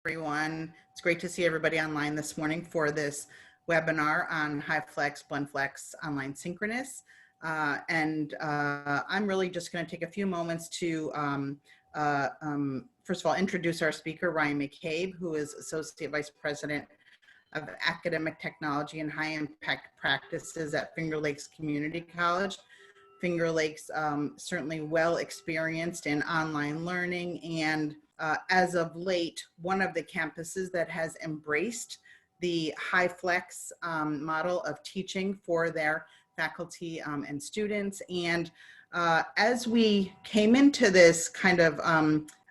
everyone. It's great to see everybody online this morning for this webinar on Hyflex, Blendflex, online synchronous. I'm really just going to take a few moments to, first of all, introduce our speaker, Ryan McCabe, who is Associate Vice President of Academic Technology and High Impact Practices at Finger Lakes Community College. Finger Lakes certainly well experienced in online learning, and as of late, one of the campuses that has embraced the Hyflex model of teaching for their faculty and students. And as we came into this kind of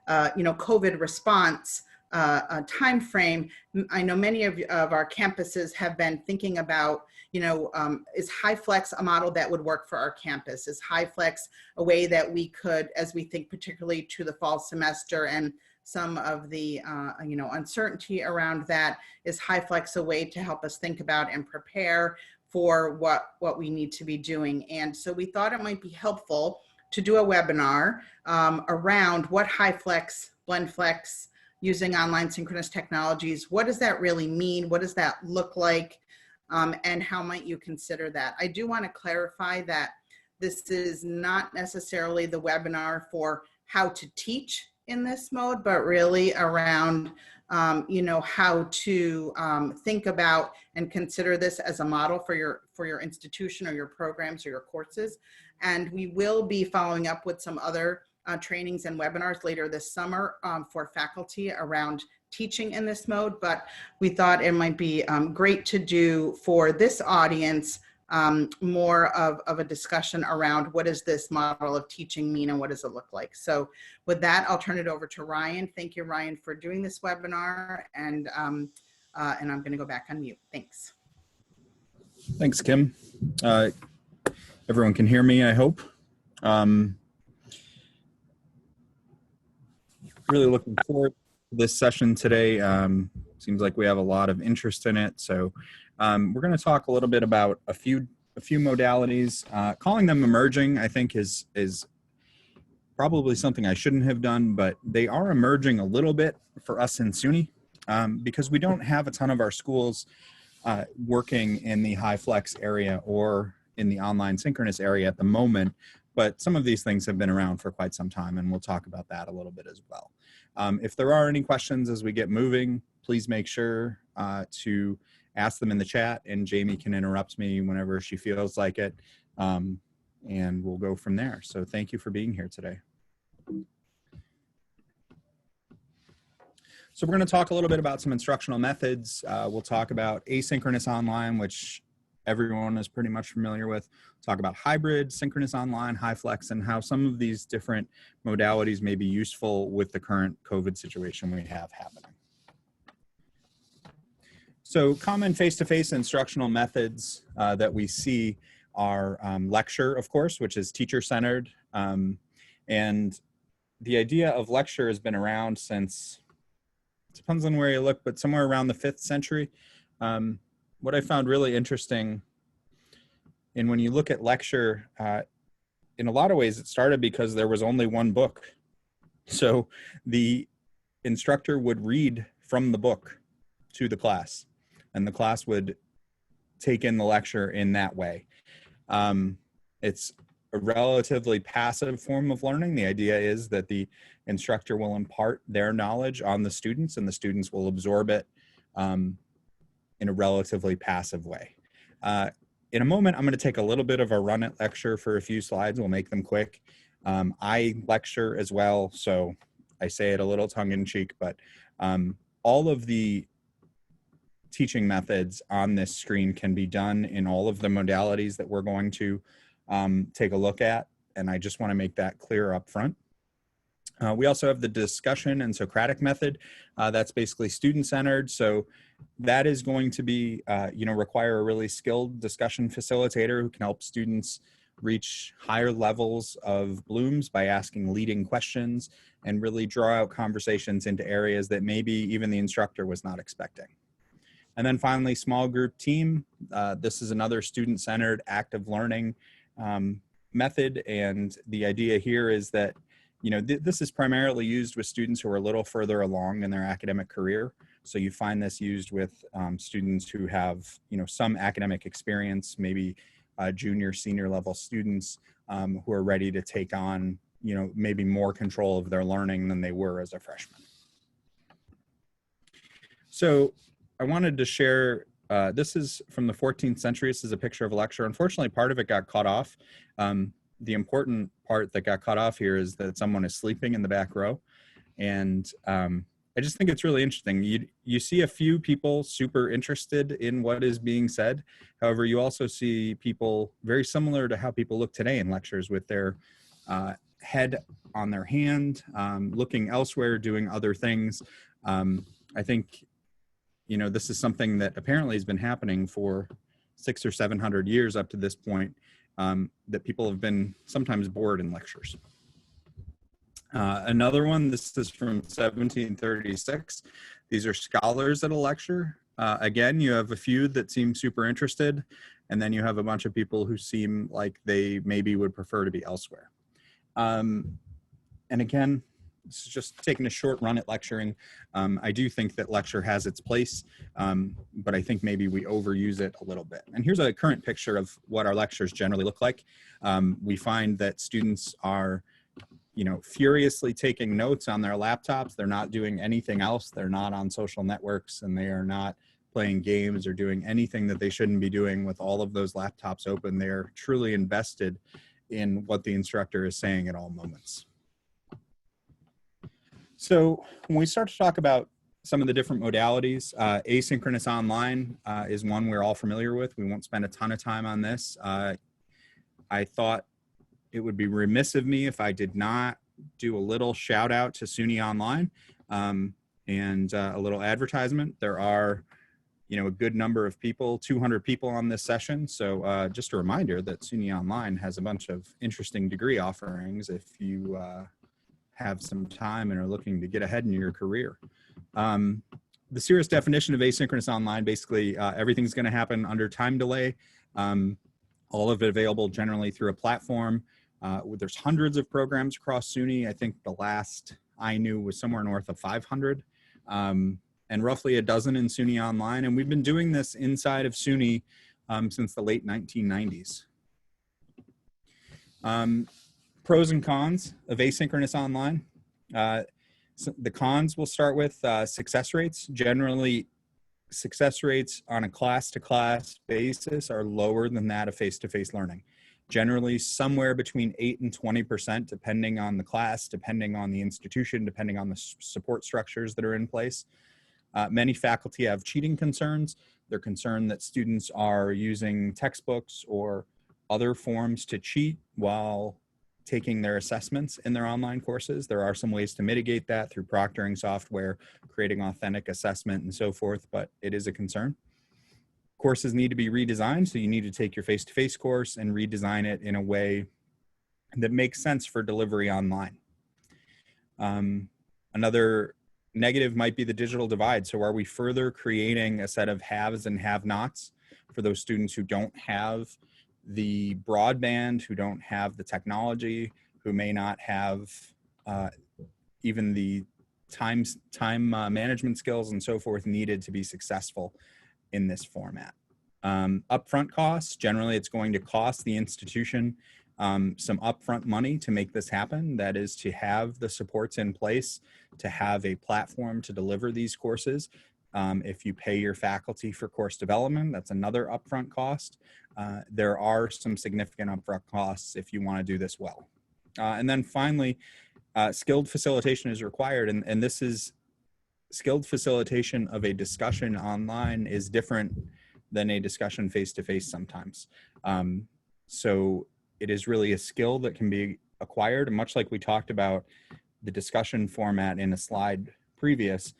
COVID response time frame, I know many of our campuses have been thinking about, is Hyflex a model that would work for our campus? Is Hyflex a way that we could, as we think particularly to the fall semester and some of the uncertainty around that, is Hyflex a way to help us think about and prepare for what we need to be doing? And so we thought it might be helpful to do a webinar around what Hyflex, Blendflex, using online synchronous technologies, what does that really mean? What does that look like? And how might you consider that? I do want to clarify that this is not necessarily the webinar for how to teach in this mode, but really around how to think about and consider this as a model for your institution or your programs or your courses. And we will be following up with some other trainings and webinars later this summer for faculty around teaching in this mode, but we thought it might be great to do for this audience more of a discussion around what does this model of teaching mean and what does it look like. So with that, I'll turn it over to Ryan. Thank you, Ryan, for doing this webinar, and I'm going to go back on mute. Thanks. Thanks, Kim. Everyone can hear me, I hope. Really looking forward to this session today. Seems like we have a lot of interest in it. So we're going to talk a little bit about a few modalities. Calling them emerging, I think, is probably something I shouldn't have done, but they are emerging a little bit for us in SUNY because we don't have a ton of our schools working in the Hyflex area or in the online synchronous area at the moment. But some of these things have been around for quite some time, and we'll talk about that a little bit as well. If there are any questions as we get moving, please make sure to ask them in the chat, and Jamie can interrupt me whenever she feels like it, and we'll go from there. So thank you for being here today. So we're going to talk a little bit about some instructional methods. We'll talk about asynchronous online, which everyone is pretty much familiar with. Talk about hybrid, synchronous online, Hyflex, and how some of these different modalities may be useful with the current COVID situation we have happening. So common face-to-face instructional methods that we see are lecture, of course, which is teacher-centered. And the idea of lecture has been around since, it depends on where you look, but somewhere around the 5th century. What I found really interesting, and when you look at lecture, in a lot of ways it started because there was only one book. So the instructor would read from the book to the class, and the class would take in the lecture in that way. It's a relatively passive form of learning. The idea is that the instructor will impart their knowledge on the students, and the students will absorb it in a relatively passive way. In a moment, I'm going to take a little bit of a run at lecture for a few slides. We'll make them quick. I lecture as well, so I say it a little tongue-in-cheek, but all of the teaching methods on this screen can be done in all of the modalities that we're going to take a look at, and I just want to make that clear up front. We also have the discussion and Socratic method. That's basically student-centered. So that is going to be, require a really skilled discussion facilitator who can help students reach higher levels of blooms by asking leading questions and really draw out conversations into areas that maybe even the instructor was not expecting. And then finally, small group team. This is another student-centered active learning method. And the idea here is that this is primarily used with students who are a little further along in their academic career. So you find this used with students who have, some academic experience, maybe junior, senior level students who are ready to take on, maybe more control of their learning than they were as a freshman. So I wanted to share, this is from the 14th century. This is a picture of a lecture. Unfortunately, part of it got cut off. The important part that got cut off here is that someone is sleeping in the back row. And I just think it's really interesting. You see a few people super interested in what is being said. However, you also see people very similar to how people look today in lectures, with their head on their hand, looking elsewhere, doing other things. I think, this is something that apparently has been happening for 600 or 700 years up to this point, that people have been sometimes bored in lectures. Another one, this is from 1736. These are scholars at a lecture. Again, you have a few that seem super interested, and then you have a bunch of people who seem like they maybe would prefer to be elsewhere. And again, this is just taking a short run at lecturing. I do think that lecture has its place, but I think maybe we overuse it a little bit. And here's a current picture of what our lectures generally look like. We find that students are, furiously taking notes on their laptops. They're not doing anything else. They're not on social networks, and they are not playing games or doing anything that they shouldn't be doing with all of those laptops open. They're truly invested in what the instructor is saying at all moments. So when we start to talk about some of the different modalities, asynchronous online is one we're all familiar with. We won't spend a ton of time on this. I thought it would be remiss of me if I did not do a little shout out to SUNY Online and a little advertisement. There are, a good number of people, 200 people on this session. So just a reminder that SUNY Online has a bunch of interesting degree offerings if you have some time and are looking to get ahead in your career. The serious definition of asynchronous online, basically everything's going to happen under time delay. All of it available generally through a platform. There's hundreds of programs across SUNY. I think the last I knew was somewhere north of 500, and roughly a dozen in SUNY Online. And we've been doing this inside of SUNY since the late 1990s. Pros and cons of asynchronous online. So the cons we'll start with success rates. Generally, success rates on a class-to-class basis are lower than that of face-to-face learning. Generally, somewhere between 8 and 20%, depending on the class, depending on the institution, depending on the support structures that are in place. Many faculty have cheating concerns. They're concerned that students are using textbooks or other forms to cheat while taking their assessments in their online courses. There are some ways to mitigate that through proctoring software, creating authentic assessment, and so forth, but it is a concern. Courses need to be redesigned, so you need to take your face-to-face course and redesign it in a way that makes sense for delivery online. Another negative might be the digital divide. So are we further creating a set of haves and have-nots for those students who don't have the broadband, who don't have the technology, who may not have even the time management skills and so forth needed to be successful in this format. Upfront costs, generally it's going to cost the institution some upfront money to make this happen. That is to have the supports in place, to have a platform to deliver these courses. If you pay your faculty for course development, that's another upfront cost. There are some significant upfront costs if you want to do this well. And then finally, skilled facilitation is required. And this is skilled facilitation of a discussion online is different than a discussion face-to-face sometimes. So it is really a skill that can be acquired. And much like we talked about the discussion format in a slide previous,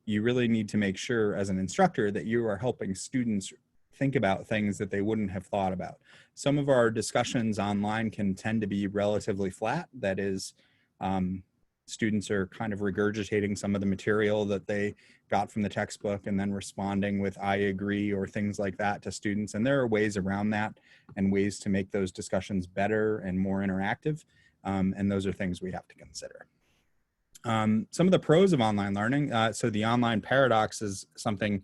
you really need to make sure as an instructor that you are helping students think about things that they wouldn't have thought about. Some of our discussions online can tend to be relatively flat. That is, students are kind of regurgitating some of the material that they got from the textbook and then responding with "I agree" or things like that to students. And there are ways around that and ways to make those discussions better and more interactive. And those are things we have to consider. Some of the pros of online learning. So the online paradox is something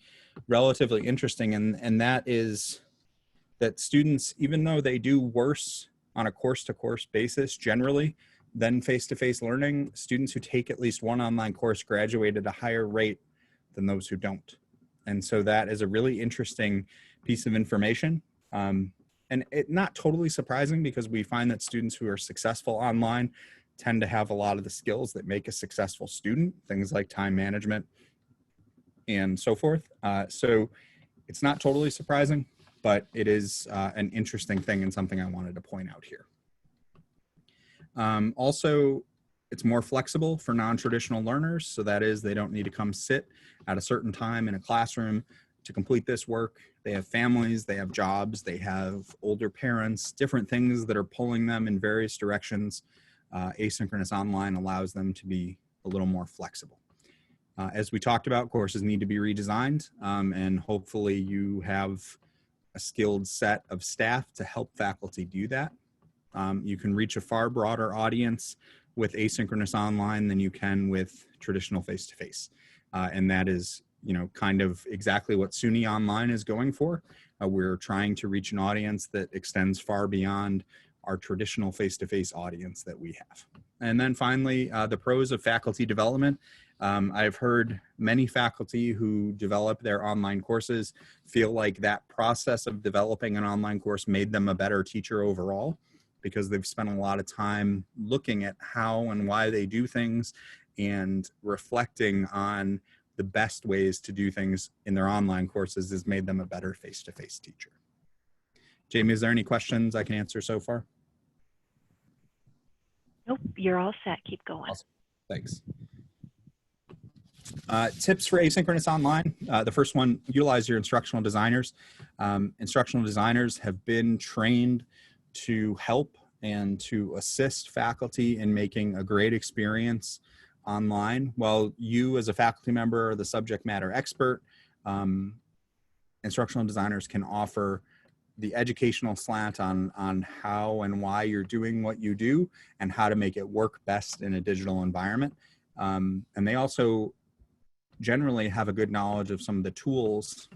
relatively interesting, and that is that students, even though they do worse on a course-to-course basis generally than face-to-face learning, students who take at least one online course graduate at a higher rate than those who don't. And so that is a really interesting piece of information. And it not totally surprising, because we find that students who are successful online tend to have a lot of the skills that make a successful student, things like time management and so forth. So it's not totally surprising, but it is an interesting thing and something I wanted to point out here. Also, it's more flexible for non-traditional learners. So that is, they don't need to come sit at a certain time in a classroom to complete this work. They have families, they have jobs, they have older parents, different things that are pulling them in various directions. Asynchronous online allows them to be a little more flexible. As we talked about, courses need to be redesigned, and hopefully you have a skilled set of staff to help faculty do that. You can reach a far broader audience with asynchronous online than you can with traditional face-to-face. And that is, kind of exactly what SUNY Online is going for. We're trying to reach an audience that extends far beyond our traditional face-to-face audience that we have. And then finally, the pros of faculty development. I've heard many faculty who develop their online courses feel like that process of developing an online course made them a better teacher overall, because they've spent a lot of time looking at how and why they do things and reflecting on the best ways to do things in their online courses has made them a better face-to-face teacher. Jamie, is there any questions I can answer so far? Nope, you're all set. Keep going. Awesome. Thanks. Tips for asynchronous online. The first one, utilize your instructional designers. Instructional designers have been trained to help and to assist faculty in making a great experience online. While you as a faculty member are the subject matter expert, instructional designers can offer the educational slant on how and why you're doing what you do and how to make it work best in a digital environment. And they also generally have a good knowledge of some of the tools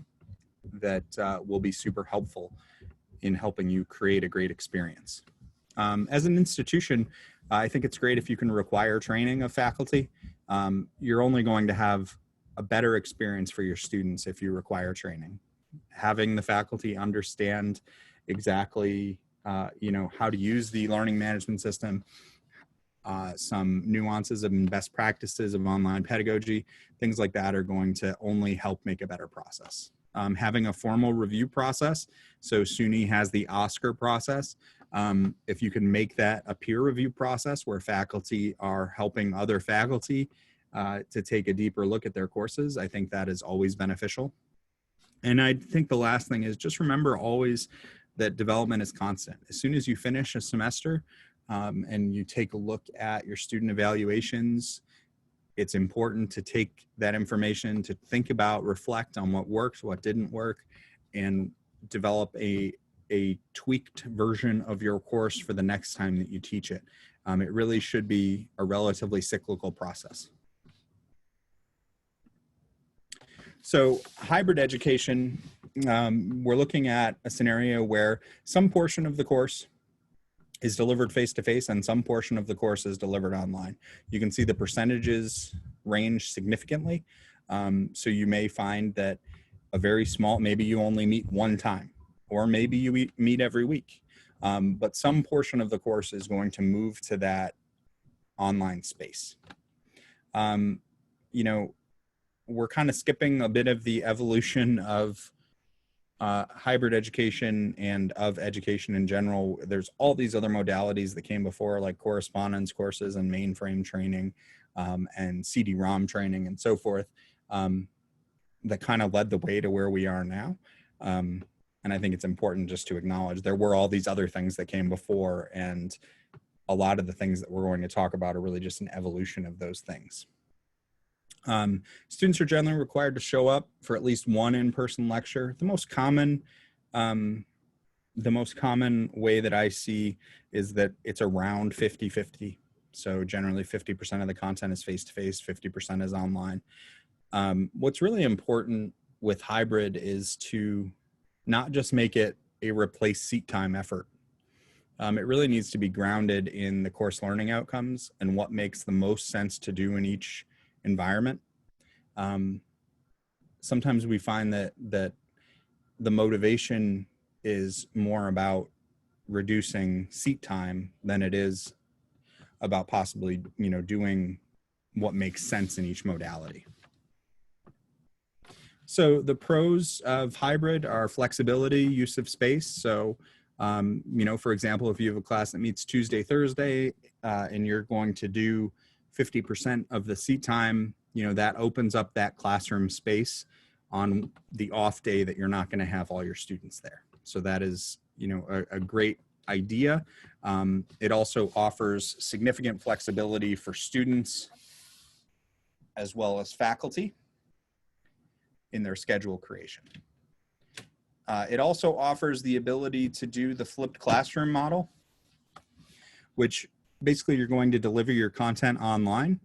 that will be super helpful in helping you create a great experience. As an institution, I think it's great if you can require training of faculty. You're only going to have a better experience for your students if you require training. Having the faculty understand exactly, how to use the learning management system, some nuances and best practices of online pedagogy, things like that are going to only help make a better process. Having a formal review process, so SUNY has the Oscar process. If you can make that a peer review process where faculty are helping other faculty to take a deeper look at their courses, I think that is always beneficial. And I think the last thing is just remember always that development is constant. As soon as you finish a semester and you take a look at your student evaluations, it's important to take that information to think about, reflect on what worked, what didn't work, and develop a tweaked version of your course for the next time that you teach it. It really should be a relatively cyclical process. So hybrid education, we're looking at a scenario where some portion of the course is delivered face-to-face and some portion of the course is delivered online. You can see the percentages range significantly. So you may find that a very small, maybe you only meet one time, or maybe you meet every week. But some portion of the course is going to move to that online space. We're kind of skipping a bit of the evolution of hybrid education and of education in general. There's all these other modalities that came before, like correspondence courses and mainframe training and CD-ROM training and so forth, that kind of led the way to where we are now. And I think it's important just to acknowledge there were all these other things that came before, and a lot of the things that we're going to talk about are really just an evolution of those things. Students are generally required to show up for at least one in-person lecture. The most common the most common way that I see is that it's around 50-50. So generally 50% of the content is face-to-face, 50% is online. What's really important with hybrid is to not just make it a replace seat time effort. It really needs to be grounded in the course learning outcomes and what makes the most sense to do in each environment. Sometimes we find that the motivation is more about reducing seat time than it is about possibly, doing what makes sense in each modality. So the pros of hybrid are flexibility, use of space. So, for example, if you have a class that meets Tuesday, Thursday, and you're going to do 50% of the seat time, that opens up that classroom space on the off day that you're not going to have all your students there. So that is, a great idea. It also offers significant flexibility for students as well as faculty in their schedule creation. It also offers the ability to do the flipped classroom model, which basically you're going to deliver your content online.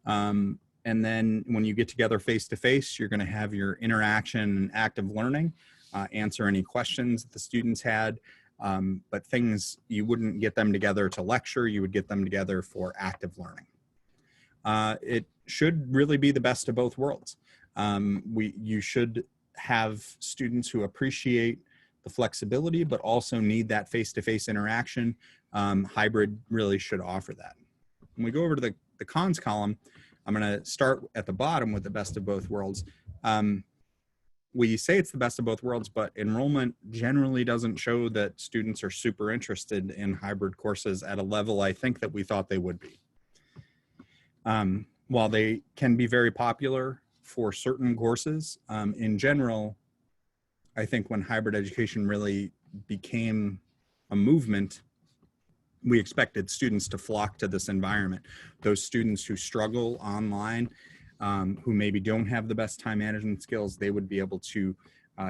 And then when you get together face-to-face, you're going to have your interaction and active learning, answer any questions that the students had, but things you wouldn't get them together to lecture, you would get them together for active learning. It should really be the best of both worlds. You should have students who appreciate the flexibility, but also need that face-to-face interaction. Hybrid really should offer that. When we go over to the cons column, I'm going to start at the bottom with the best of both worlds. We say it's the best of both worlds, but enrollment generally doesn't show that students are super interested in hybrid courses at a level I think that we thought they would be. While they can be very popular for certain courses, in general, I think when hybrid education really became a movement, we expected students to flock to this environment. Those students who struggle online, who maybe don't have the best time management skills, they would be able to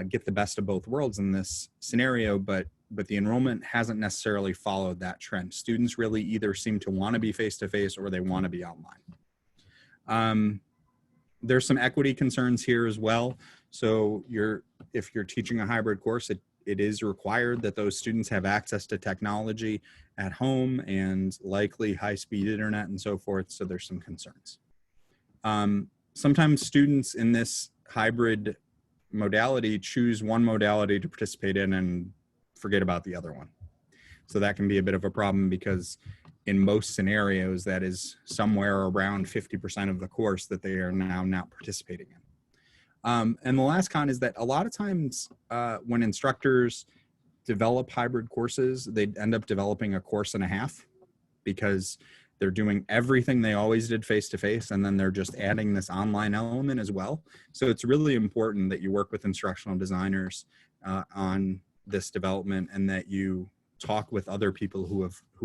get the best of both worlds in this scenario, but the enrollment hasn't necessarily followed that trend. Students really either seem to want to be face-to-face or they want to be online. There's some equity concerns here as well. So if you're teaching a hybrid course, it is required that those students have access to technology at home and likely high-speed internet and so forth. So there's some concerns. Sometimes students in this hybrid modality choose one modality to participate in and forget about the other one. So that can be a bit of a problem because in most scenarios, that is somewhere around 50% of the course that they are now not participating in. And the last con is that a lot of times when instructors develop hybrid courses, they end up developing a course and a half because they're doing everything they always did face-to-face, and then they're just adding this online element as well. So it's really important that you work with instructional designers on this development and that you talk with other people who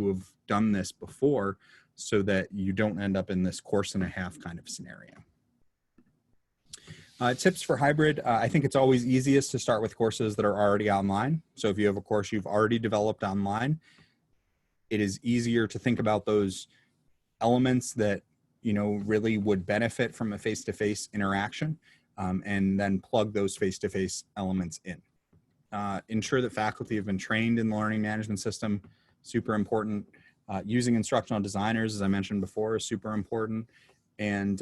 have done this before so that you don't end up in this course and a half kind of scenario. Tips for hybrid, I think it's always easiest to start with courses that are already online. So if you have a course you've already developed online, it is easier to think about those elements that really would benefit from a face-to-face interaction, and then plug those face-to-face elements in. Ensure that faculty have been trained in the learning management system, super important. Using instructional designers, as I mentioned before, is super important. And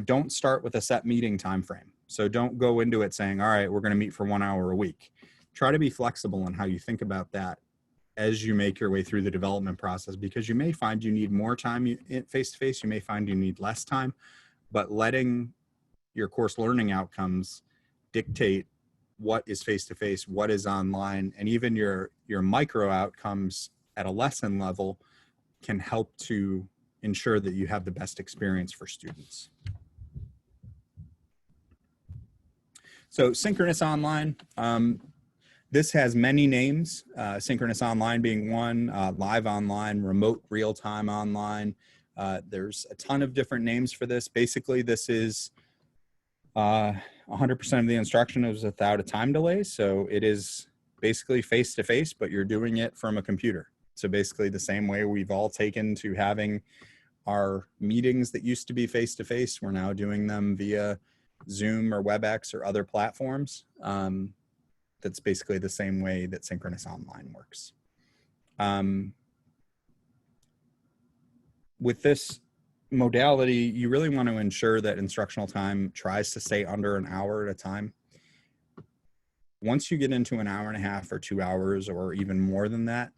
don't start with a set meeting time frame. So don't go into it saying, all right, we're going to meet for 1 hour a week. Try to be flexible in how you think about that as you make your way through the development process, because you may find you need more time face-to-face, you may find you need less time, but letting your course learning outcomes dictate what is face-to-face, what is online, and even your micro outcomes at a lesson level can help to ensure that you have the best experience for students. So Synchronous Online, this has many names, Synchronous Online being one, Live Online, Remote Real-Time Online. There's a ton of different names for this. Basically, this is 100% of the instruction is without a time delay. So it is basically face-to-face, but you're doing it from a computer. So basically the same way we've all taken to having our meetings that used to be face-to-face, we're now doing them via Zoom or WebEx or other platforms. That's basically the same way that Synchronous Online works. With this modality, you really want to ensure that instructional time tries to stay under an hour at a time. Once you get into an hour and a half or 2 hours or even more than that,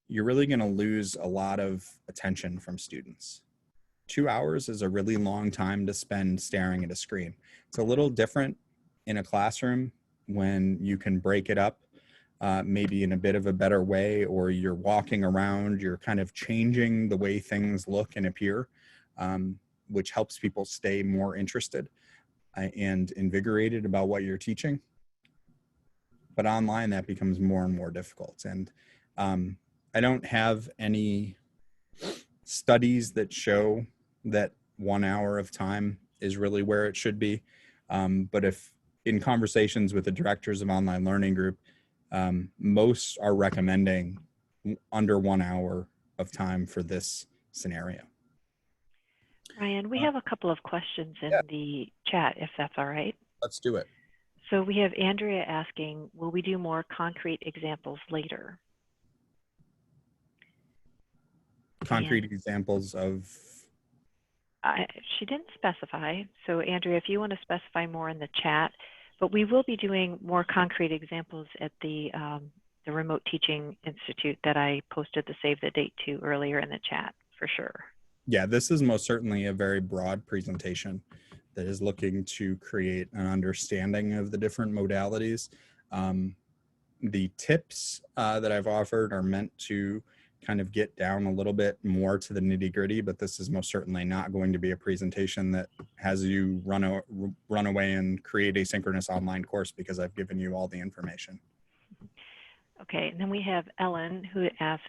you're really going to lose a lot of attention from students. 2 hours is a really long time to spend staring at a screen. It's a little different in a classroom when you can break it up maybe in a bit of a better way, or you're walking around, you're kind of changing the way things look and appear, which helps people stay more interested and invigorated about what you're teaching. But online, that becomes more and more difficult. And I don't have any studies that show that 1 hour of time is really where it should be. But if in conversations with the directors of online learning group, most are recommending under 1 hour of time for this scenario. Ryan, we have a couple of questions in the chat, if that's all right. Let's do it. So we have Andrea asking, will we do more concrete examples later? Concrete examples of? She didn't specify. So Andrea, if you want to specify more in the chat, but we will be doing more concrete examples at the Remote Teaching Institute that I posted the save the date to earlier in the chat, for sure. Yeah, this is most certainly a very broad presentation that is looking to create an understanding of the different modalities. The tips that I've offered are meant to kind of get down a little bit more to the nitty-gritty, but this is most certainly not going to be a presentation that has you run away and create a synchronous online course, because I've given you all the information. Okay, and then we have Ellen, who asked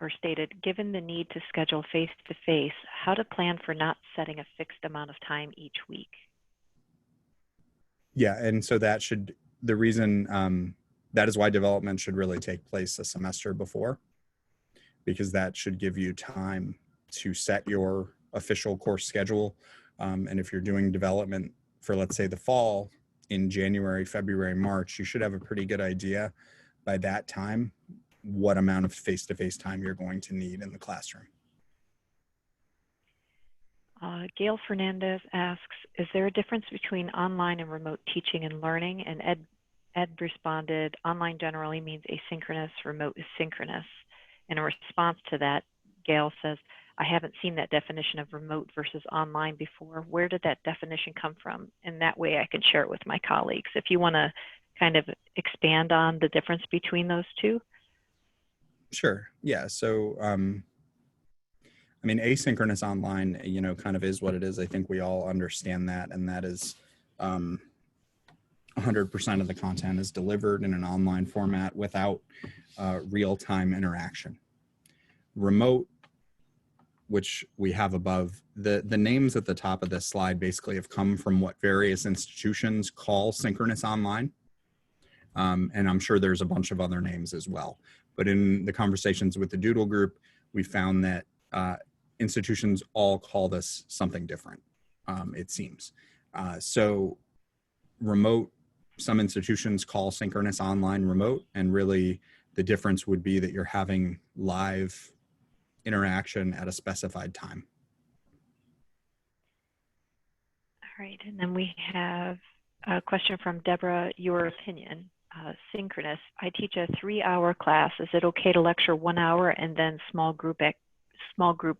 or stated, given the need to schedule face-to-face, how to plan for not setting a fixed amount of time each week? Yeah, and so that should, the reason, that is why development should really take place a semester before, because that should give you time to set your official course schedule. And if you're doing development for, let's say, the fall in January, February, March, you should have a pretty good idea by that time what amount of face-to-face time you're going to need in the classroom. Gail Fernandez asks, is there a difference between online and remote teaching and learning? And Ed responded, online generally means asynchronous, remote is synchronous. In response to that, Gail says, I haven't seen that definition of remote versus online before. Where did that definition come from? And that way I can share it with my colleagues. If you want to kind of expand on the difference between those two. Sure. Yeah. So, I mean, asynchronous online, you know, kind of is what it is. I think we all understand that. And that is 100% of the content is delivered in an online format without real-time interaction. Remote, which we have above, the names at the top of this slide basically have come from what various institutions call synchronous online. And I'm sure there's a bunch of other names as well. But in the conversations with the Doodle group, we found that institutions all call this something different, it seems. So remote, some institutions call synchronous online remote, and really the difference would be that you're having live interaction at a specified time. All right, and then we have a question from Deborah, your opinion. Synchronous, I teach a 3-hour class. Is it okay to lecture 1 hour and then small group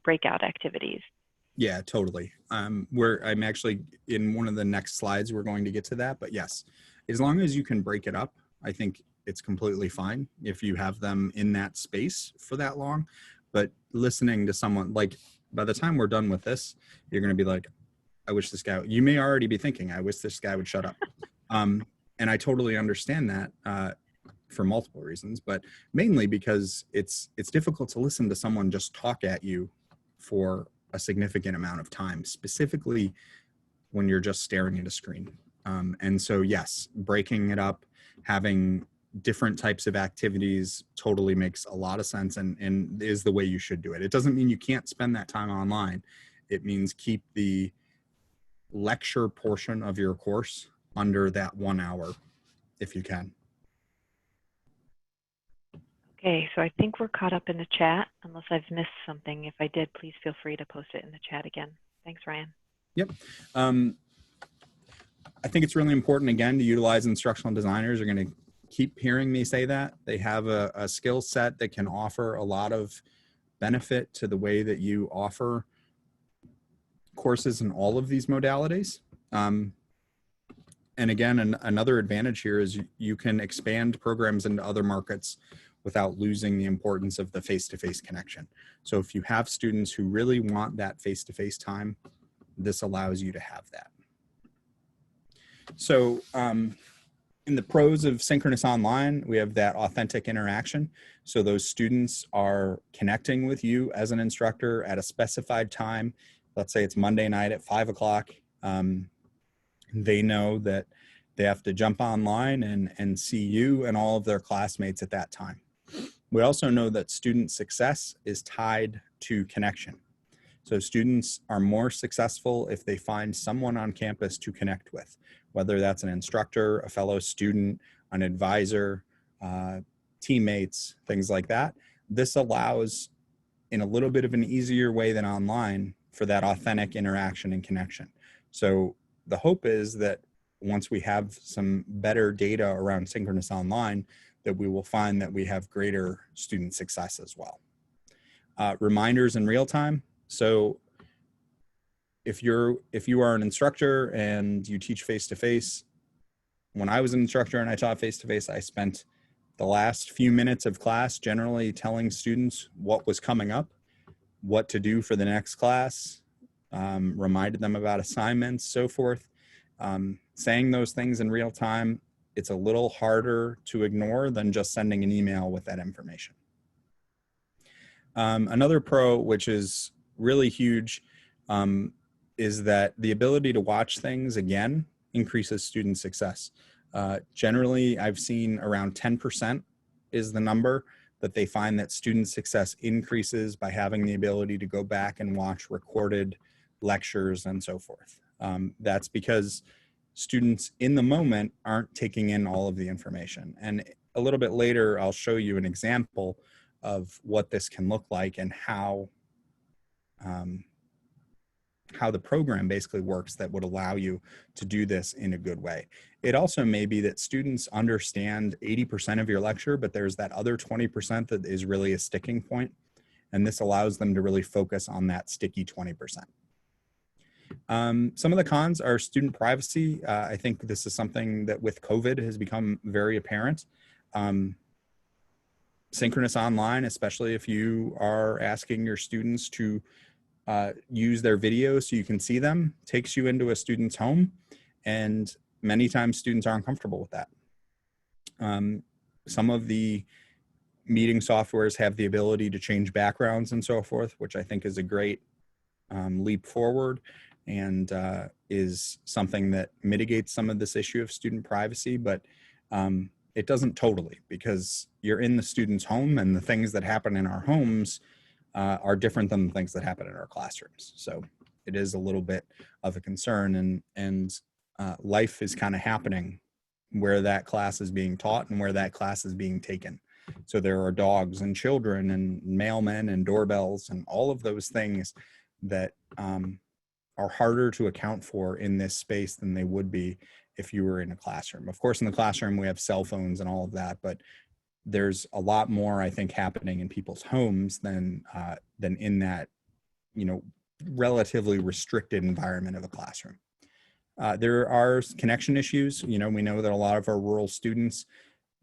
breakout activities? Yeah, totally. I'm actually in one of the next slides, we're going to get to that, but yes, as long as you can break it up, I think it's completely fine if you have them in that space for that long. But listening to someone, like by the time we're done with this, you're going to be like, I wish this guy, you may already be thinking, I wish this guy would shut up. And I totally understand that for multiple reasons, but mainly because it's difficult to listen to someone just talk at you for a significant amount of time, specifically when you're just staring at a screen. And so yes, breaking it up, having different types of activities totally makes a lot of sense and is the way you should do it. It doesn't mean you can't spend that time online. It means keep the lecture portion of your course under that 1 hour if you can. Okay, so I think we're caught up in the chat, unless I've missed something. If I did, please feel free to post it in the chat again. Thanks, Ryan. Yep. I think it's really important, again, to utilize instructional designers. You're going to keep hearing me say that. They have a skill set that can offer a lot of benefit to the way that you offer courses in all of these modalities. And again, another advantage here is you can expand programs into other markets without losing the importance of the face-to-face connection. So if you have students who really want that face-to-face time, this allows you to have that. So in the pros of Synchronous Online, we have that authentic interaction. So those students are connecting with you as an instructor at a specified time. Let's say it's Monday night at 5 o'clock. They know that they have to jump online and see you and all of their classmates at that time. We also know that student success is tied to connection. So students are more successful if they find someone on campus to connect with, whether that's an instructor, a fellow student, an advisor, teammates, things like that. This allows, in a little bit of an easier way than online, for that authentic interaction and connection. So the hope is that once we have some better data around Synchronous Online, that we will find that we have greater student success as well. Reminders in real time. So if you are an instructor and you teach face-to-face, when I was an instructor and I taught face-to-face, I spent the last few minutes of class generally telling students what was coming up, what to do for the next class, reminded them about assignments, so forth. Saying those things in real time, it's a little harder to ignore than just sending an email with that information. Another pro, which is really huge, is that the ability to watch things again increases student success. Generally, I've seen around 10% is the number that they find that student success increases by having the ability to go back and watch recorded lectures and so forth. That's because students in the moment aren't taking in all of the information. And a little bit later, I'll show you an example of what this can look like and how the program basically works that would allow you to do this in a good way. It also may be that students understand 80% of your lecture, but there's that other 20% that is really a sticking point, and this allows them to really focus on that sticky 20%. Some of the cons are student privacy. I think this is something that with COVID has become very apparent. Synchronous Online, especially if you are asking your students to use their videos so you can see them, takes you into a student's home, and many times students aren't comfortable with that. Some of the meeting softwares have the ability to change backgrounds and so forth, which I think is a great leap forward and is something that mitigates some of this issue of student privacy, but it doesn't totally, because you're in the student's home and the things that happen in our homes are different than the things that happen in our classrooms. So it is a little bit of a concern, and life is kind of happening where that class is being taught and where that class is being taken. So there are dogs and children and mailmen and doorbells and all of those things that are harder to account for in this space than they would be if you were in a classroom. Of course, in the classroom, we have cell phones and all of that, but there's a lot more, I think, happening in people's homes than in that, relatively restricted environment of a classroom. There are connection issues. We know that a lot of our rural students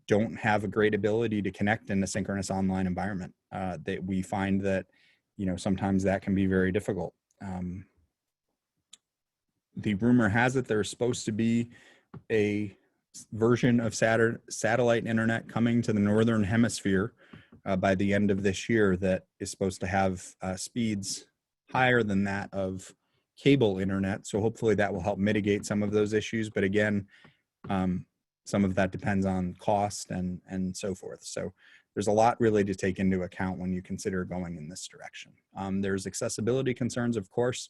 don't have a great ability to connect in a synchronous online environment. That we find that, sometimes that can be very difficult. The rumor has it there's supposed to be a version of satellite internet coming to the Northern Hemisphere by the end of this year that is supposed to have speeds higher than that of cable internet. So hopefully that will help mitigate some of those issues. But again, some of that depends on cost and so forth. So there's a lot really to take into account when you consider going in this direction. There's accessibility concerns, of course.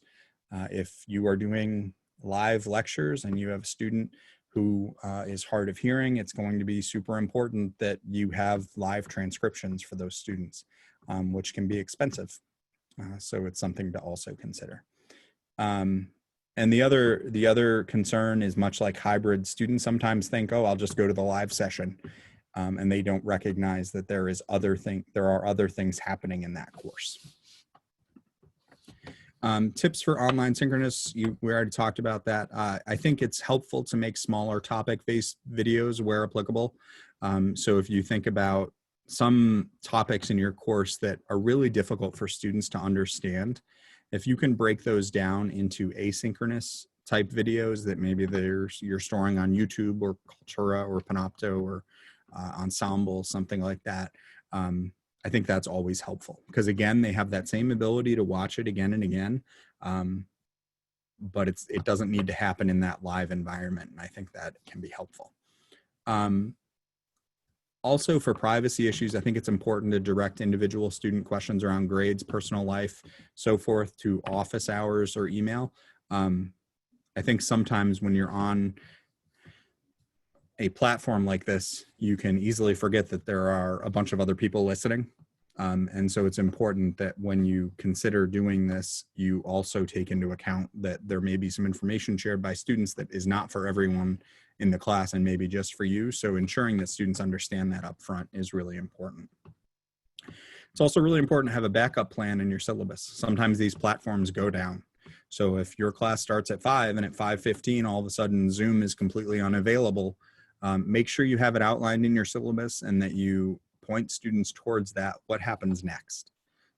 If you are doing live lectures and you have a student who is hard of hearing, it's going to be super important that you have live transcriptions for those students, which can be expensive. So it's something to also consider. And the other concern is, much like hybrid, students sometimes think, oh, I'll just go to the live session. And they don't recognize that there are other things happening in that course. Tips for online synchronous, we already talked about that. I think it's helpful to make smaller topic-based videos where applicable. So if you think about some topics in your course that are really difficult for students to understand, if you can break those down into asynchronous type videos that maybe you're storing on YouTube or Cultura or Panopto or Ensemble, something like that, I think that's always helpful, because again, they have that same ability to watch it again and again, but it doesn't need to happen in that live environment, and I think that can be helpful. Also, for privacy issues, I think it's important to direct individual student questions around grades, personal life, so forth, to office hours or email. I think sometimes when you're on a platform like this, you can easily forget that there are a bunch of other people listening. And so it's important that when you consider doing this, you also take into account that there may be some information shared by students that is not for everyone in the class and maybe just for you. So ensuring that students understand that up front is really important. It's also really important to have a backup plan in your syllabus. Sometimes these platforms go down. So if your class starts at 5 and at 5:15, all of a sudden Zoom is completely unavailable, make sure you have it outlined in your syllabus and that you point students towards that, what happens next.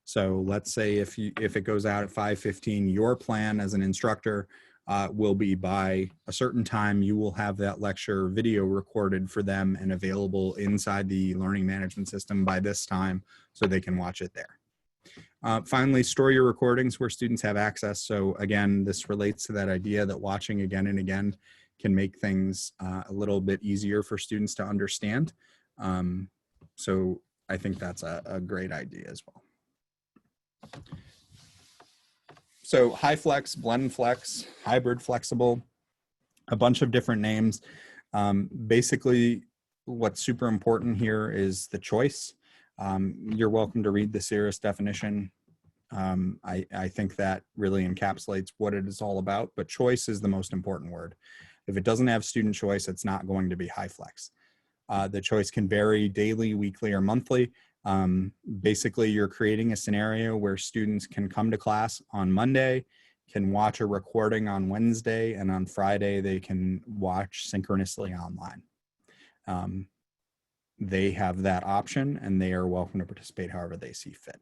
So let's say if it goes out at 5:15, your plan as an instructor will be by a certain time, you will have that lecture video recorded for them and available inside the learning management system by this time so they can watch it there. Finally, store your recordings where students have access. So again, this relates to that idea that watching again and again can make things a little bit easier for students to understand. So I think that's a great idea as well. So Hyflex, Blendflex, hybrid flexible, a bunch of different names. Basically, what's super important here is the choice. You're welcome to read the Cirrus definition. I think that really encapsulates what it is all about, but choice is the most important word. If it doesn't have student choice, it's not going to be Hyflex. The choice can vary daily, weekly, or monthly. Basically, you're creating a scenario where students can come to class on Monday, can watch a recording on Wednesday, and on Friday, they can watch synchronously online. They have that option, and they are welcome to participate however they see fit.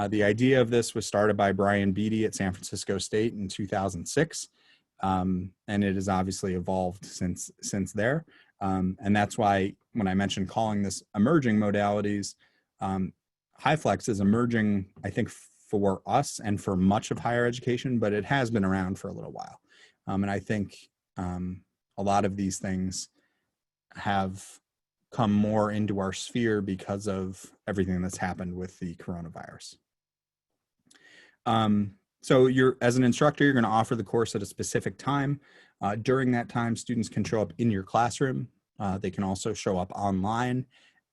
The idea of this was started by Brian Beatty at San Francisco State in 2006, and it has obviously evolved since there. And that's why when I mentioned calling this emerging modalities, Hyflex is emerging, I think, for us and for much of higher education, but it has been around for a little while. And I think a lot of these things have come more into our sphere because of everything that's happened with the coronavirus. So as an instructor, you're going to offer the course at a specific time. During that time, students can show up in your classroom. They can also show up online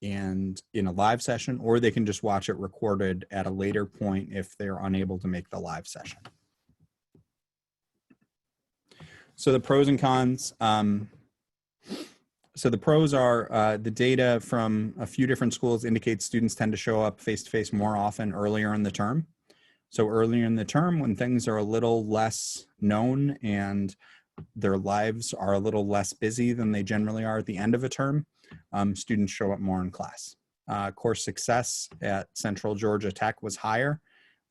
and in a live session, or they can just watch it recorded at a later point if they're unable to make the live session. So the pros and cons. So the pros are the data from a few different schools indicates students tend to show up face-to-face more often earlier in the term. So earlier in the term, when things are a little less known and their lives are a little less busy than they generally are at the end of a term, students show up more in class. Course success at Central Georgia Tech was higher.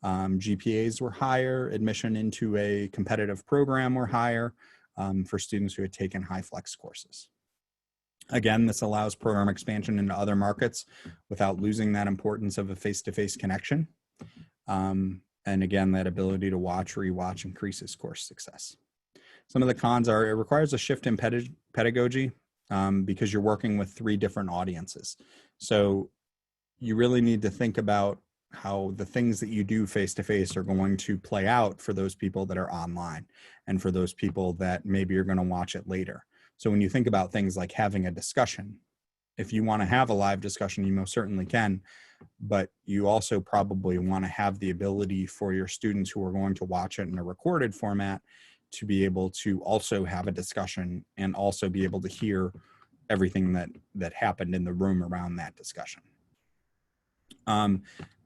GPAs were higher. Admission into a competitive program were higher for students who had taken Hyflex courses. Again, this allows program expansion into other markets without losing that importance of a face-to-face connection. And again, that ability to watch, rewatch increases course success. Some of the cons are it requires a shift in pedagogy. because you're working with 3 different audiences. So you really need to think about how the things that you do face-to-face are going to play out for those people that are online and for those people that maybe you're going to watch it later. So when you think about things like having a discussion, if you want to have a live discussion, you most certainly can, but you also probably want to have the ability for your students who are going to watch it in a recorded format to be able to also have a discussion and also be able to hear everything that happened in the room around that discussion.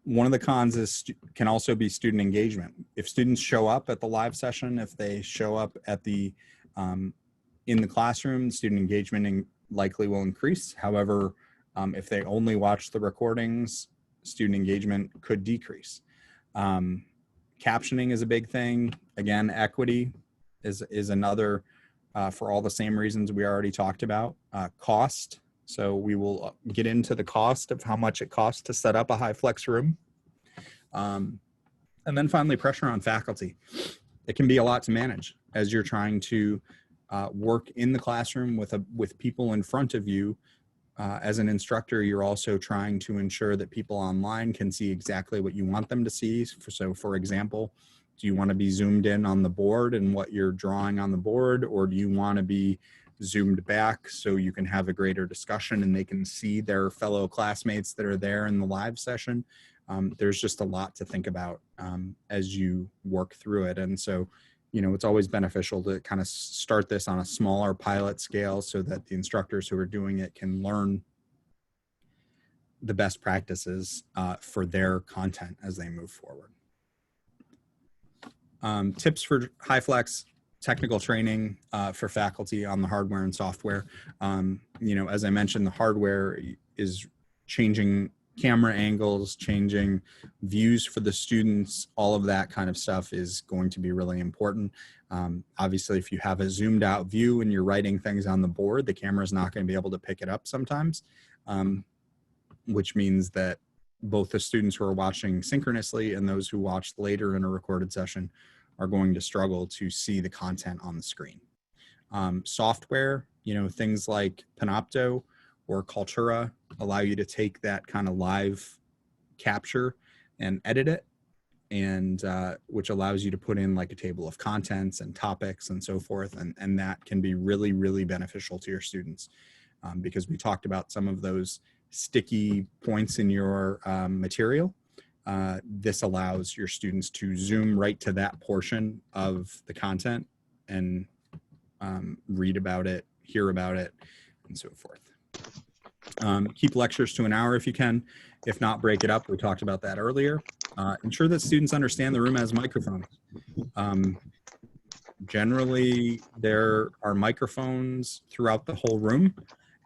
One of the cons is can also be student engagement. If students show up at the live session, if they show up at the in the classroom, student engagement likely will increase. However, if they only watch the recordings, student engagement could decrease. Captioning is a big thing. Again, equity is another, for all the same reasons we already talked about. Cost. So we will get into the cost of how much it costs to set up a Hyflex room. And then finally, pressure on faculty. It can be a lot to manage as you're trying to work in the classroom with people in front of you. As an instructor, you're also trying to ensure that people online can see exactly what you want them to see. So for example, do you want to be zoomed in on the board and what you're drawing on the board, or do you want to be zoomed back so you can have a greater discussion and they can see their fellow classmates that are there in the live session? There's just a lot to think about as you work through it. And so, you know, it's always beneficial to kind of start this on a smaller pilot scale so that the instructors who are doing it can learn the best practices for their content as they move forward. Tips for Hyflex: technical training for faculty on the hardware and software. You know, as I mentioned, the hardware is changing camera angles, changing views for the students. All of that kind of stuff is going to be really important. Obviously, if you have a zoomed out view and you're writing things on the board, the camera is not going to be able to pick it up sometimes, which means that both the students who are watching synchronously and those who watch later in a recorded session are going to struggle to see the content on the screen. Software, you know, things like Panopto or Kaltura allow you to take that kind of live capture and edit it, and which allows you to put in like a table of contents and topics and so forth, and that can be really, really beneficial to your students because we talked about some of those sticky points in your material. This allows your students to zoom right to that portion of the content and read about it, hear about it, and so forth. Keep lectures to an hour if you can. If not, break it up. We talked about that earlier. Ensure that students understand the room has microphones. Generally, there are microphones throughout the whole room.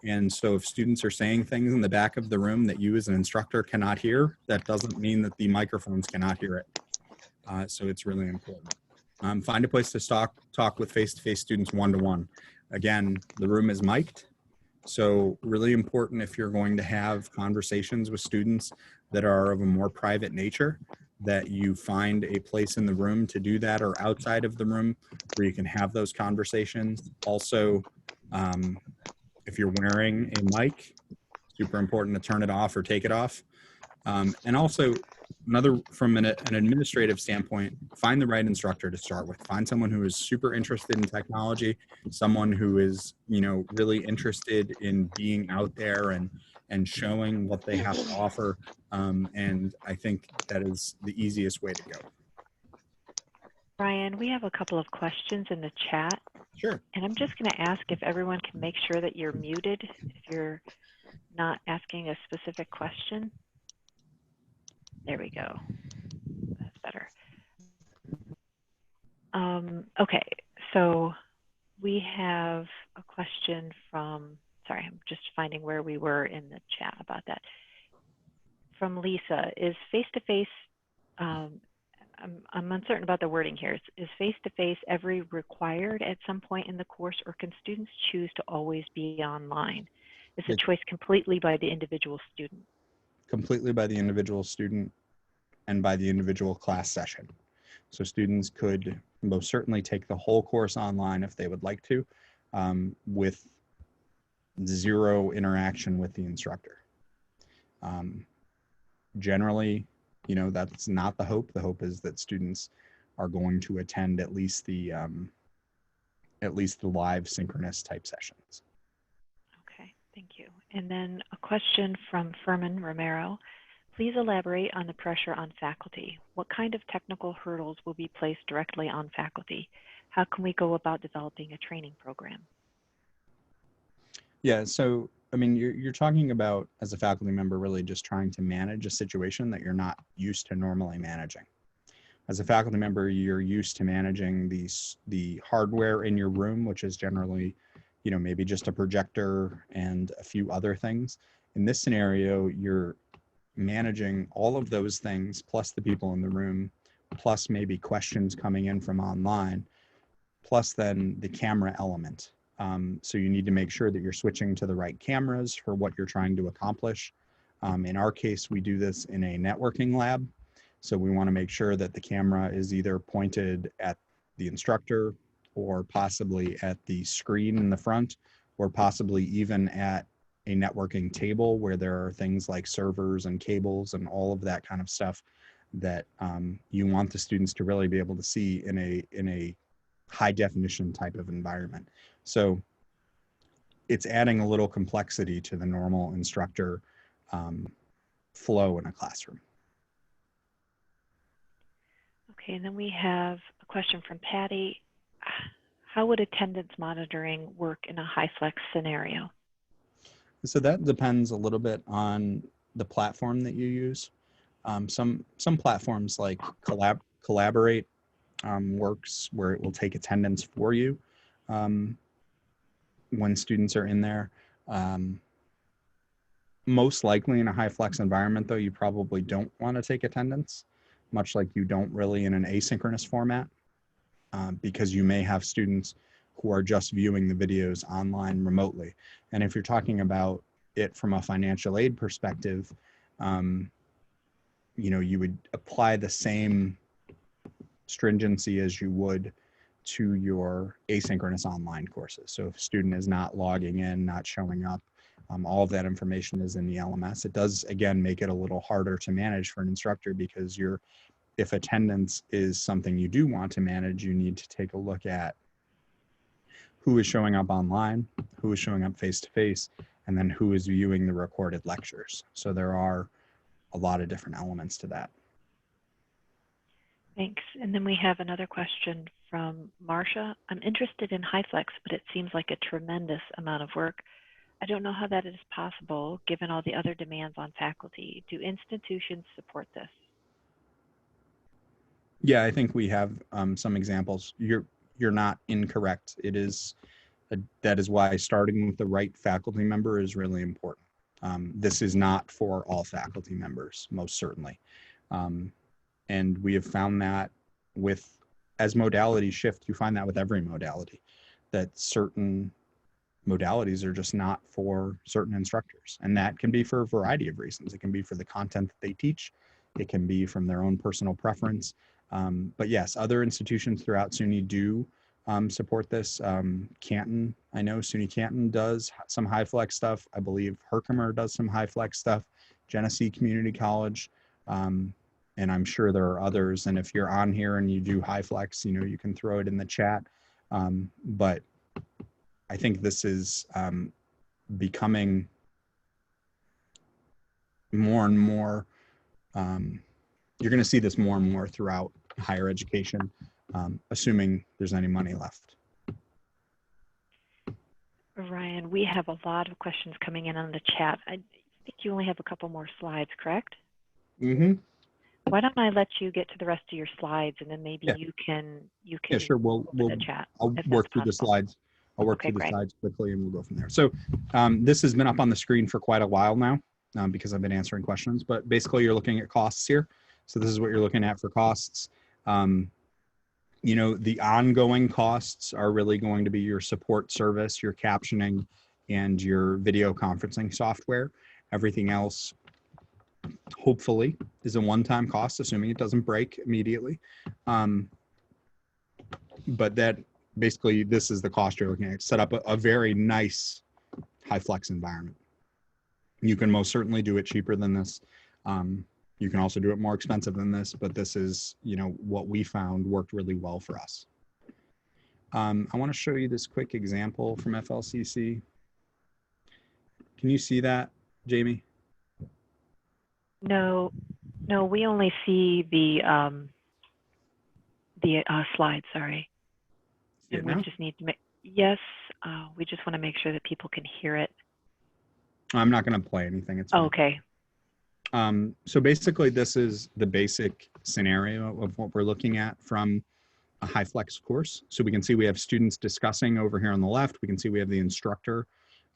And so if students are saying things in the back of the room that you as an instructor cannot hear, that doesn't mean that the microphones cannot hear it. So it's really important. Find a place to talk with face-to-face students one-to-one. Again, the room is mic'd. So really important if you're going to have conversations with students that are of a more private nature, that you find a place in the room to do that or outside of the room where you can have those conversations. Also, if you're wearing a mic, super important to turn it off or take it off. And also, from an administrative standpoint, find the right instructor to start with. Find someone who is super interested in technology, someone who is, you know, really interested in being out there and showing what they have to offer. And I think that is the easiest way to go. Brian, we have a couple of questions in the chat. Sure. And I'm just going to ask if everyone can make sure that you're muted if you're not asking a specific question. There we go. That's better. Okay, so we have a question from, sorry, I'm just finding where we were in the chat about that. From Lisa, is face-to-face, I'm uncertain about the wording here. Is face-to-face ever required at some point in the course, or can students choose to always be online? Is the choice completely by the individual student? Completely by the individual student and by the individual class session. So students could most certainly take the whole course online if they would like to, with zero interaction with the instructor. Generally, you know, that's not the hope. The hope is that students are going to attend at least the live synchronous type sessions. Okay, thank you. And then a question from Furman Romero. Please elaborate on the pressure on faculty. What kind of technical hurdles will be placed directly on faculty? How can we go about developing a training program? Yeah, so I mean, you're talking about, as a faculty member, really just trying to manage a situation that you're not used to normally managing. As a faculty member, you're used to managing the hardware in your room, which is generally, you know, maybe just a projector and a few other things. In this scenario, you're managing all of those things, plus the people in the room, plus maybe questions coming in from online, plus then the camera element. So you need to make sure that you're switching to the right cameras for what you're trying to accomplish. In our case, we do this in a networking lab. So we want to make sure that the camera is either pointed at the instructor or possibly at the screen in the front, or possibly even at a networking table where there are things like servers and cables and all of that kind of stuff that you want the students to really be able to see in a high definition type of environment. So it's adding a little complexity to the normal instructor flow in a classroom. Okay, and then we have a question from Patty. How would attendance monitoring work in a Hyflex scenario? So that depends a little bit on the platform that you use. Some platforms like Collaborate works where it will take attendance for you when students are in there. Most likely in a Hyflex environment, though, you probably don't want to take attendance, much like you don't really in an asynchronous format, because you may have students who are just viewing the videos online remotely. And if you're talking about it from a financial aid perspective, you know, you would apply the same stringency as you would to your asynchronous online courses. So if a student is not logging in, not showing up, all of that information is in the LMS. It does, again, make it a little harder to manage for an instructor, because if attendance is something you do want to manage, you need to take a look at who is showing up online, who is showing up face-to-face, and then who is viewing the recorded lectures. So there are a lot of different elements to that. Thanks. And then we have another question from Marcia. I'm interested in Hyflex, but it seems like a tremendous amount of work. I don't know how that is possible given all the other demands on faculty. Do institutions support this? Yeah, I think we have some examples. You're not incorrect. It is that is why starting with the right faculty member is really important. This is not for all faculty members, most certainly. And we have found that as modalities shift, you find that with every modality, that certain modalities are just not for certain instructors. And that can be for a variety of reasons. It can be for the content that they teach. It can be from their own personal preference. But yes, other institutions throughout SUNY do support this. Canton, I know SUNY Canton does some Hyflex stuff. I believe Herkimer does some Hyflex stuff. Genesee Community College, and I'm sure there are others. And if you're on here and you do Hyflex, you know, you can throw it in the chat. But I think this is becoming more and more, you're going to see this more and more throughout higher education, assuming there's any money left. Ryan, we have a lot of questions coming in on the chat. I think you only have a couple more slides, correct? Mm-hmm. Why don't I let you get to the rest of your slides, and then maybe you can Yeah, sure. We'll the chat. I'll work through the slides. I'll work through the slides quickly, and we'll go from there. So this has been up on the screen for quite a while now, because I've been answering questions. But basically, you're looking at costs here. So this is what you're looking at for costs. You know, the ongoing costs are really going to be your support service, your captioning, and your video conferencing software. Everything else, hopefully, is a one-time cost, assuming it doesn't break immediately. But that basically, this is the cost you're looking at. Set up a very nice Hyflex environment. You can most certainly do it cheaper than this. You can also do it more expensive than this, but this is, you know, what we found worked really well for us. I want to show you this quick example from FLCC. Can you see that, Jamie? No, we only see the slide, sorry. And we just need to make, yes, we just want to make sure that people can hear it. I'm not going to play anything. It's fine. Okay. So basically, this is the basic scenario of what we're looking at from a Hyflex course. So we can see we have students discussing over here on the left. We can see we have the instructor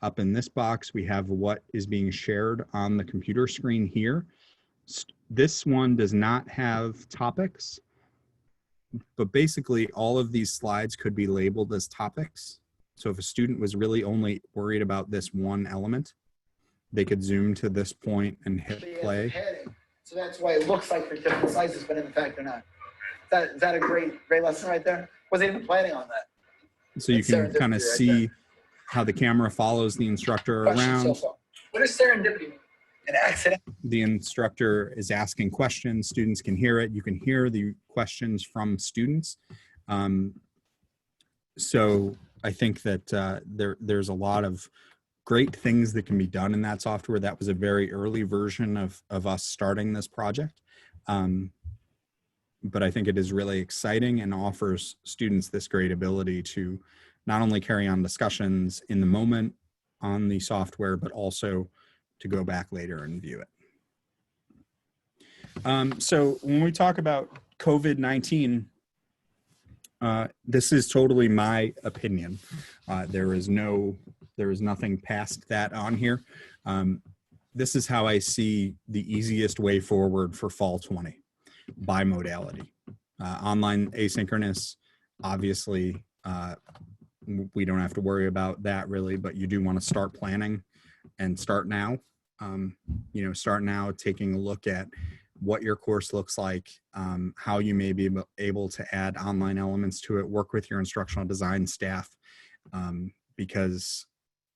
up in this box. We have what is being shared on the computer screen here. This one does not have topics, but basically all of these slides could be labeled as topics. So if a student was really only worried about this one element, they could zoom to this point and hit play. So that's why it looks like they're different sizes, but in fact they're not. Is that a great lesson right there? Wasn't even planning on that. So you can kind of see how the camera follows the instructor around. What is serendipity? An accident? The instructor is asking questions. Students can hear it. You can hear the questions from students. So I think that there's a lot of great things that can be done in that software. That was a very early version of us starting this project. But I think it is really exciting and offers students this great ability to not only carry on discussions in the moment on the software, but also to go back later and view it. So when we talk about COVID-19, this is totally my opinion. There is nothing past that on here. This is how I see the easiest way forward for fall 20 by modality. Online asynchronous, obviously, we don't have to worry about that really, but you do want to start planning and start now. Start now taking a look at what your course looks like, how you may be able to add online elements to it, work with your instructional design staff, because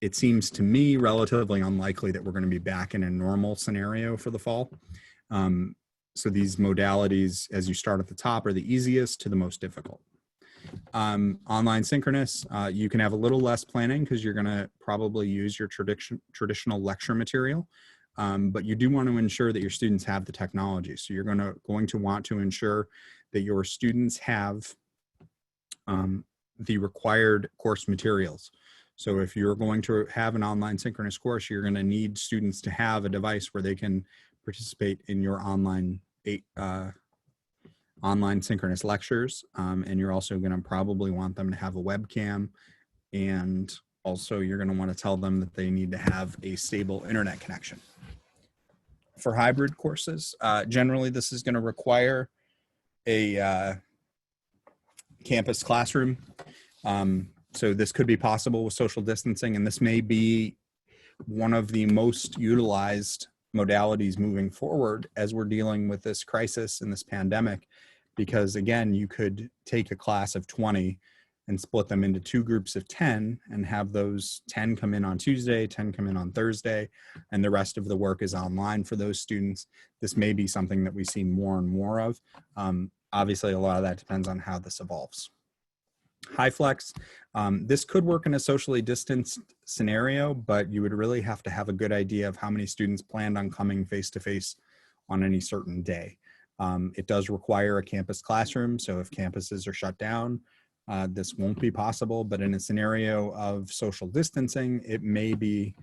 it seems to me relatively unlikely that we're going to be back in a normal scenario for the fall. So these modalities, as you start at the top, are the easiest to the most difficult. Online synchronous, you can have a little less planning because you're going to probably use your traditional lecture material, but you do want to ensure that your students have the technology. So you're going to want to ensure that your students have the required course materials. So if you're going to have an online synchronous course, you're going to need students to have a device where they can participate in your online synchronous lectures, and you're also going to probably want them to have a webcam, and also you're going to want to tell them that they need to have a stable internet connection. For hybrid courses, generally this is going to require a campus classroom. So this could be possible with social distancing, and this may be one of the most utilized modalities moving forward as we're dealing with this crisis and this pandemic, because again, you could take a class of 20 and split them into 2 groups of 10 and have those 10 come in on Tuesday, 10 come in on Thursday, and the rest of the work is online for those students. This may be something that we see more and more of. Obviously, a lot of that depends on how this evolves. Hyflex, this could work in a socially distanced scenario, but you would really have to have a good idea of how many students planned on coming face-to-face on any certain day. It does require a campus classroom, so if campuses are shut down, this won't be possible, but in a scenario of social distancing, it may be,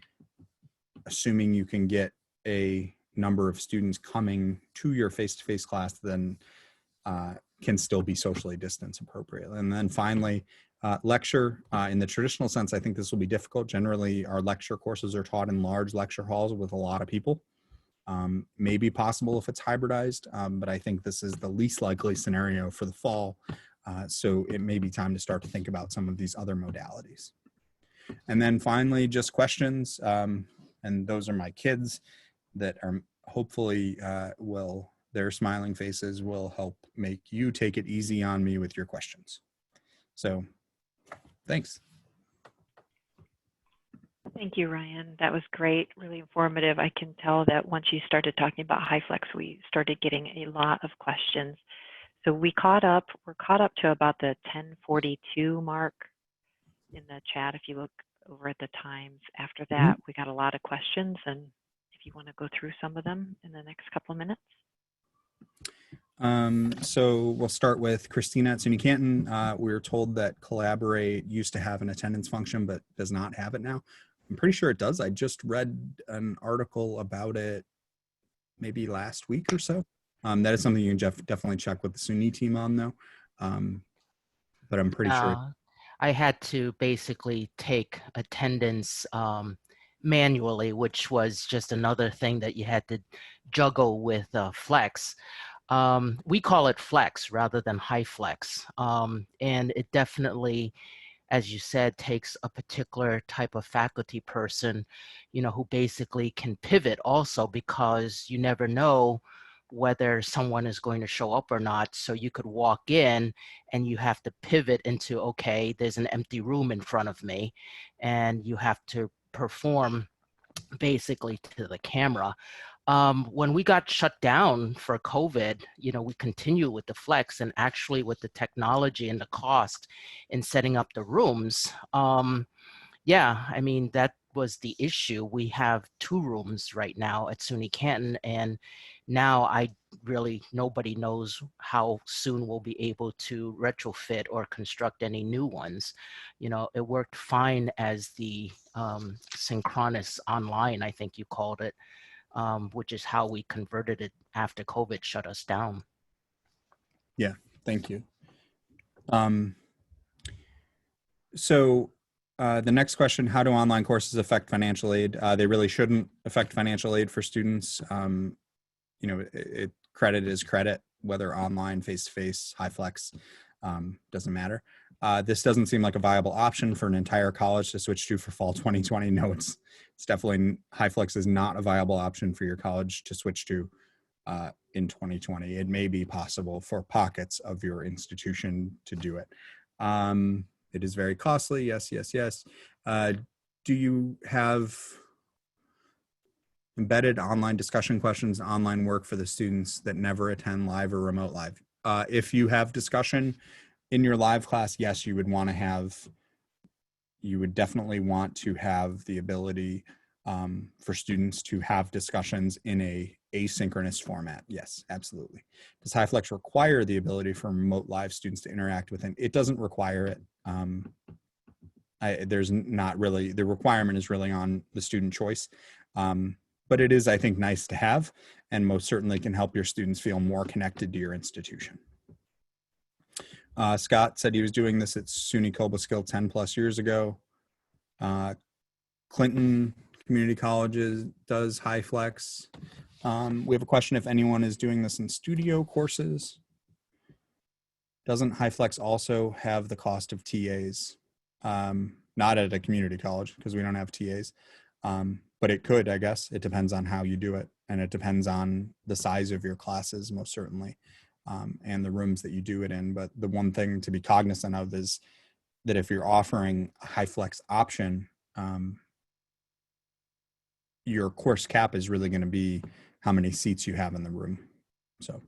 assuming you can get a number of students coming to your face-to-face class, then can still be socially distanced appropriately. And then finally, lecture. In the traditional sense, I think this will be difficult. Generally, our lecture courses are taught in large lecture halls with a lot of people. May be possible if it's hybridized, but I think this is the least likely scenario for the fall. So it may be time to start to think about some of these other modalities. And then finally, just questions. And those are my kids that are hopefully their smiling faces will help make you take it easy on me with your questions. So thanks. Thank you, Ryan. That was great, really informative. I can tell that once you started talking about Hyflex, we started getting a lot of questions. So we're caught up to about the 10:42 mark in the chat. If you look over at the times after that, we got a lot of questions, and if you want to go through some of them in the next couple of minutes. So we'll start with Christina at SUNY Canton. We were told that Collaborate used to have an attendance function, but does not have it now. I'm pretty sure it does. I just read an article about it maybe last week or so. That is something you can definitely check with the SUNY team on, though. But I'm pretty sure. I had to basically take attendance manually, which was just another thing that you had to juggle with Flex. We call it Flex rather than Hyflex. And it definitely, as you said, takes a particular type of faculty person, you know, who basically can pivot also, because you never know whether someone is going to show up or not. So you could walk in and you have to pivot into, okay, there's an empty room in front of me, and you have to perform basically to the camera. When we got shut down for COVID, you know, we continue with the Flex, and actually with the technology and the cost in setting up the rooms. Yeah, I mean, that was the issue. We have 2 rooms right now at SUNY Canton, and now nobody knows how soon we'll be able to retrofit or construct any new ones. You know, it worked fine as the Synchronous online, I think you called it, which is how we converted it after COVID shut us down. Yeah, thank you. So the next question, how do online courses affect financial aid? They really shouldn't affect financial aid for students. You know, credit is credit, whether online, face-to-face, Hyflex, doesn't matter. This doesn't seem like a viable option for an entire college to switch to for fall 2020. No, it's definitely, Hyflex is not a viable option for your college to switch to in 2020. It may be possible for pockets of your institution to do it. It is very costly. Yes, yes, yes. Do you have embedded online discussion questions, online work for the students that never attend live or remote live? If you have discussion in your live class, yes, you would definitely want to have the ability for students to have discussions in a asynchronous format. Yes, absolutely. Does Hyflex require the ability for remote live students to interact with it? It doesn't require it. There's not really, the requirement is really on the student choice. But it is, I think, nice to have, and most certainly can help your students feel more connected to your institution. Scott said he was doing this at SUNY Cobleskill 10 plus years ago. Clinton Community Colleges does Hyflex. We have a question if anyone is doing this in studio courses. Doesn't Hyflex also have the cost of TAs? Not at a community college, because we don't have TAs. But it could, I guess. It depends on how you do it, and it depends on the size of your classes, most certainly, and the rooms that you do it in. But the one thing to be cognizant of is that if you're offering a Hyflex option, your course cap is really going to be how many seats you have in the room. So,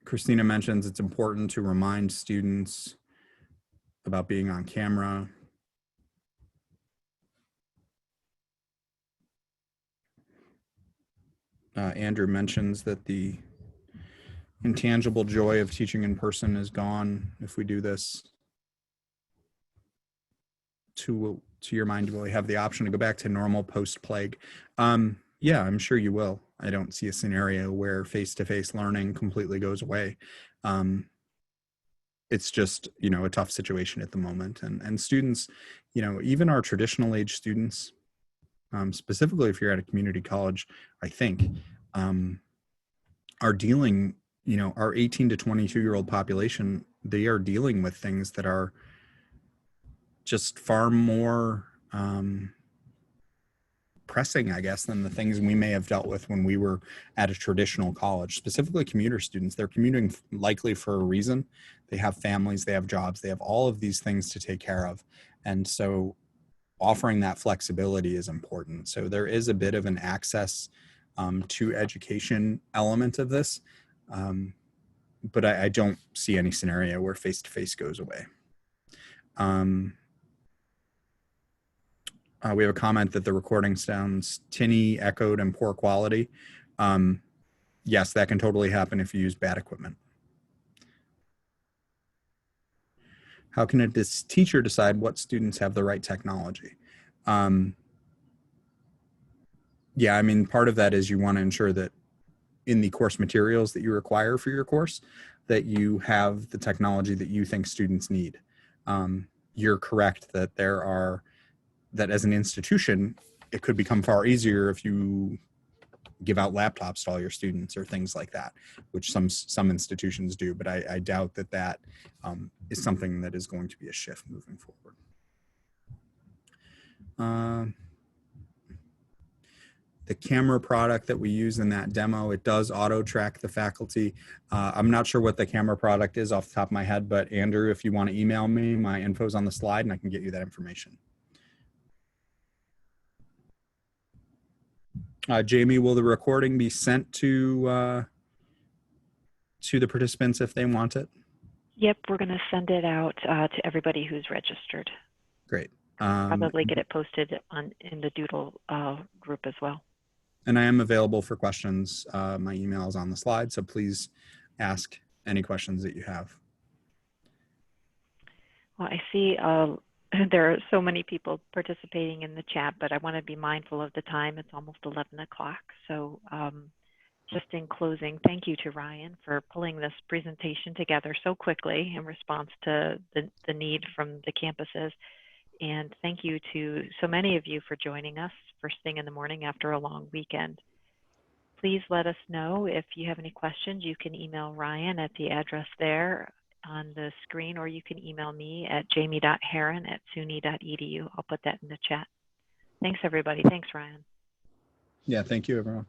Christina mentions it's important to remind students about being on camera. Andrew mentions that the intangible joy of teaching in person is gone if we do this. To your mind, will we have the option to go back to normal post-plague? Yeah, I'm sure you will. I don't see a scenario where face-to-face learning completely goes away. It's just, you know, a tough situation at the moment. And students, you know, even our traditional age students, specifically if you're at a community college, I think, are dealing, you know, our 18 to 22-year-old population, they are dealing with things that are just far more pressing, I guess, than the things we may have dealt with when we were at a traditional college. Specifically commuter students, they're commuting likely for a reason. They have families, they have jobs, they have all of these things to take care of. And so offering that flexibility is important. So there is a bit of an access to education element of this, but I don't see any scenario where face-to-face goes away. We have a comment that the recording sounds tinny, echoed, and poor quality. Yes, that can totally happen if you use bad equipment. How can a teacher decide what students have the right technology? Yeah, I mean, part of that is you want to ensure that in the course materials that you require for your course, that you have the technology that you think students need. You're correct that that as an institution, it could become far easier if you give out laptops to all your students or things like that, which some institutions do, but I doubt that is something that is going to be a shift moving forward. The camera product that we use in that demo, it does auto track the faculty. I'm not sure what the camera product is off the top of my head, but Andrew, if you want to email me, my info's on the slide and I can get you that information. Jamie, will the recording be sent to the participants if they want it? Yep, we're going to send it out to everybody who's registered. Great. Probably get it posted in the Doodle group as well. And I am available for questions. My email is on the slide, so please ask any questions that you have. Well, I see there are so many people participating in the chat, but I want to be mindful of the time. It's almost 11 o'clock. So just in closing, thank you to Ryan for pulling this presentation together so quickly in response to the need from the campuses. And thank you to so many of you for joining us first thing in the morning after a long weekend. Please let us know if you have any questions. You can email Ryan at the address there on the screen, or you can email me at jamie.heron@suny.edu. I'll put that in the chat. Thanks, everybody. Thanks, Ryan. Yeah, thank you, everyone.